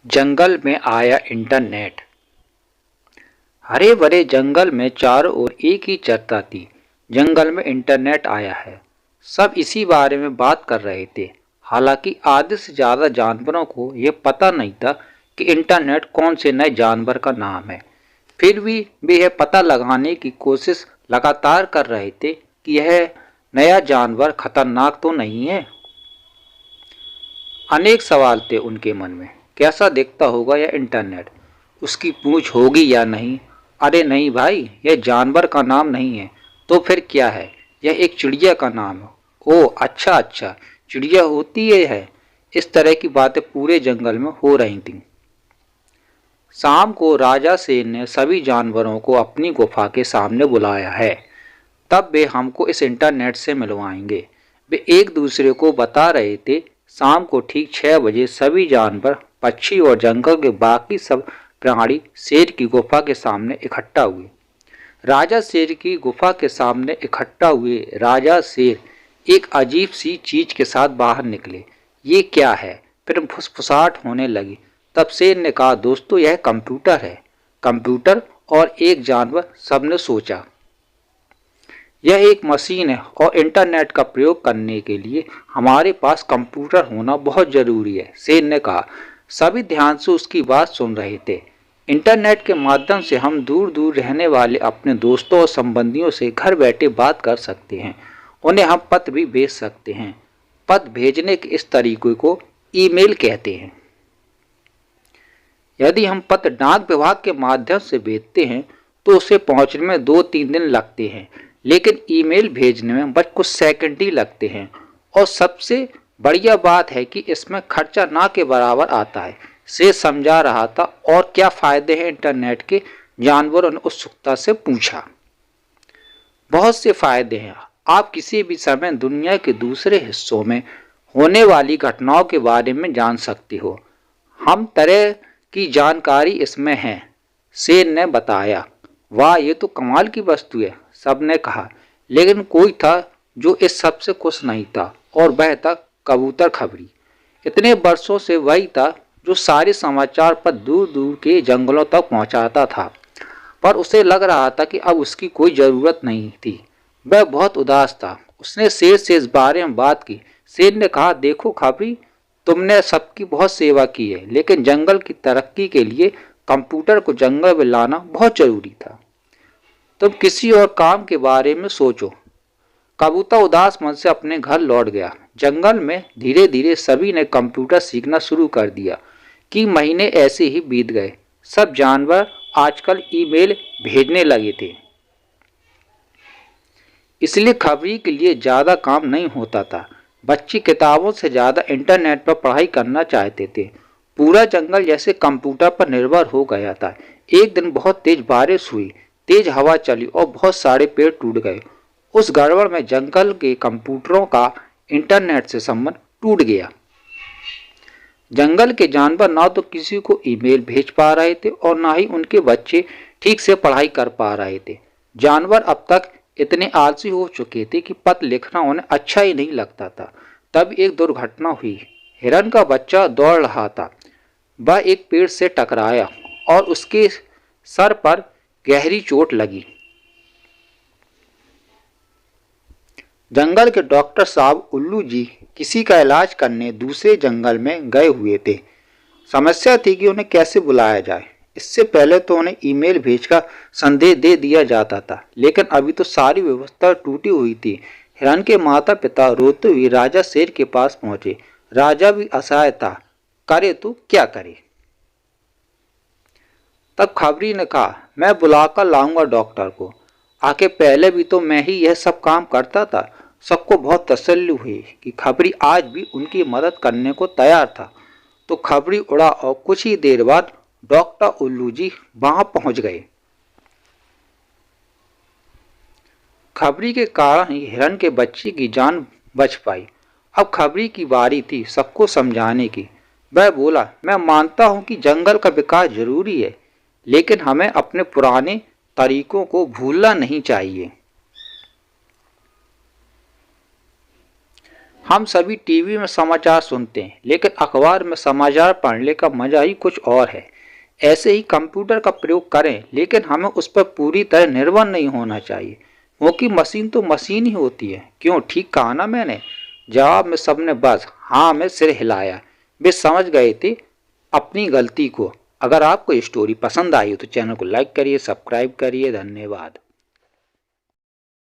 जंगल में आया इंटरनेट। हरे भरे जंगल में चारों ओर एक ही चर्चा थी। जंगल में इंटरनेट आया है। सब इसी बारे में बात कर रहे थे। हालांकि आधे से ज्यादा जानवरों को यह पता नहीं था कि इंटरनेट कौन से नए जानवर का नाम है। फिर भी वे यह पता लगाने की कोशिश लगातार कर रहे थे कि यह नया जानवर खतरनाक तो नहीं है। अनेक सवाल थे उनके मन में। कैसा दिखता होगा यह इंटरनेट? उसकी पूंछ होगी या नहीं? अरे नहीं भाई, यह जानवर का नाम नहीं है। तो फिर क्या है? यह एक चिड़िया का नाम है। ओह अच्छा अच्छा, चिड़िया होती है। इस तरह की बातें पूरे जंगल में हो रही थीं। शाम को राजा शेर ने सभी जानवरों को अपनी गुफा के सामने बुलाया है। तब वे हमको इस इंटरनेट से मिलवाएंगे। वे एक दूसरे को बता रहे थे। शाम को ठीक 6 बजे सभी जानवर, पक्षी और जंगल के बाकी सब प्राणी शेर की गुफा के सामने इकट्ठा हुए। राजा शेर की गुफा के सामने इकट्ठा हुए राजा शेर एक अजीब सी चीज के साथ बाहर निकले। ये क्या है? फिर फुसफुसाहट होने लगी। तब शेर ने कहा, दोस्तों यह कंप्यूटर है। कंप्यूटर और एक जानवर, सबने सोचा। यह एक मशीन है और इंटरनेट का प्रयोग करने के लिए हमारे पास कंप्यूटर होना बहुत जरूरी है, शेर ने कहा। सभी ध्यान से उसकी बात सुन रहे थे। इंटरनेट के माध्यम से हम दूर दूर रहने वाले अपने दोस्तों और संबंधियों से घर बैठे बात कर सकते हैं। उन्हें हम पत्र भी भेज सकते हैं। पत्र भेजने के इस तरीके को ईमेल कहते हैं। यदि हम पत्र डाक विभाग के माध्यम से भेजते हैं तो उसे पहुंचने में 2-3 दिन लगते हैं, लेकिन ईमेल भेजने में बस कुछ सेकंड ही लगते हैं। और सबसे बढ़िया बात है कि इसमें खर्चा ना के बराबर आता है, से समझा रहा था। और क्या फायदे हैं इंटरनेट के? जानवरों ने उत्सुकता से पूछा। बहुत से फायदे हैं। आप किसी भी समय दुनिया के दूसरे हिस्सों में होने वाली घटनाओं के बारे में जान सकते हो। हम तरह की जानकारी इसमें है, शेर ने बताया। वाह, ये तो कमाल की वस्तु है, सबने कहा। लेकिन कोई था जो इस सब से खुश नहीं था, और वह था कबूतर खबरी। इतने वर्षों से वही था जो सारे समाचार पर दूर दूर के जंगलों तक पहुंचाता था, पर उसे लग रहा था कि अब उसकी कोई ज़रूरत नहीं थी। वह बहुत उदास था। उसने शेर से इस बारे में बात की। शेर ने कहा, देखो खबरी, तुमने सबकी बहुत सेवा की है, लेकिन जंगल की तरक्की के लिए कंप्यूटर को जंगल में लाना बहुत जरूरी था। तुम किसी और काम के बारे में सोचो। कबूतर उदास मन से अपने घर लौट गया। जंगल में धीरे धीरे सभी ने कंप्यूटर सीखना शुरू कर दिया। कि महीने ऐसे ही बीत गए। सब जानवर आजकल ईमेल भेजने लगे थे, इसलिए खबरी के लिए ज़्यादा काम नहीं होता था। बच्चे किताबों से ज़्यादा इंटरनेट पर पढ़ाई करना चाहते थे। पूरा जंगल जैसे कंप्यूटर पर निर्भर हो गया था। एक दिन बहुत तेज बारिश हुई, तेज हवा चली और बहुत सारे पेड़ टूट गए। उस गड़बड़ में जंगल के कंप्यूटरों का इंटरनेट से संबंध टूट गया। जंगल के जानवर ना तो किसी को ईमेल भेज पा रहे थे और ना ही उनके बच्चे ठीक से पढ़ाई कर पा रहे थे। जानवर अब तक इतने आलसी हो चुके थे कि पत्र लिखना उन्हें अच्छा ही नहीं लगता था। तब एक दुर्घटना हुई। हिरन का बच्चा दौड़ रहा था। वह एक पेड़ से टकराया और उसके सर पर गहरी चोट लगी। जंगल के डॉक्टर साहब उल्लू जी किसी का इलाज करने दूसरे जंगल में गए हुए थे। समस्या थी कि उन्हें कैसे बुलाया जाए। इससे पहले तो उन्हें ईमेल भेजकर संदेश दे दिया जाता था, लेकिन अभी तो सारी व्यवस्था टूटी हुई थी। हिरन के माता पिता रोते हुए राजा शेर के पास पहुंचे। राजा भी असहाय था, करे तो क्या करे। तब खबरी ने कहा, मैं बुलाकर लाऊंगा डॉक्टर को। आके पहले भी तो मैं ही यह सब काम करता था। सबको बहुत तसल्ली हुई कि खबरी आज भी उनकी मदद करने को तैयार था। तो खबरी उड़ा और कुछ ही देर बाद डॉक्टर उल्लू जी वहां पहुंच गए। खबरी के कारण ही हिरन के बच्चे की जान बच पाई। अब खबरी की बारी थी सबको समझाने की। वह बोला, मैं मानता हूं कि जंगल का विकास जरूरी है, लेकिन हमें अपने पुराने तरीकों को भूलना नहीं चाहिए। हम सभी टीवी में समाचार सुनते हैं, लेकिन अखबार में समाचार पढ़ने का मजा ही कुछ और है। ऐसे ही कंप्यूटर का प्रयोग करें, लेकिन हमें उस पर पूरी तरह निर्भर नहीं होना चाहिए, क्योंकि मशीन तो मशीन ही होती है। क्यों, ठीक कहा ना मैंने? जवाब में सबने बस हाँ में सिर हिलाया। वे समझ गए थे अपनी गलती को। अगर आपको स्टोरी पसंद आई हो तो चैनल को लाइक करिए, सब्सक्राइब करिए। धन्यवाद।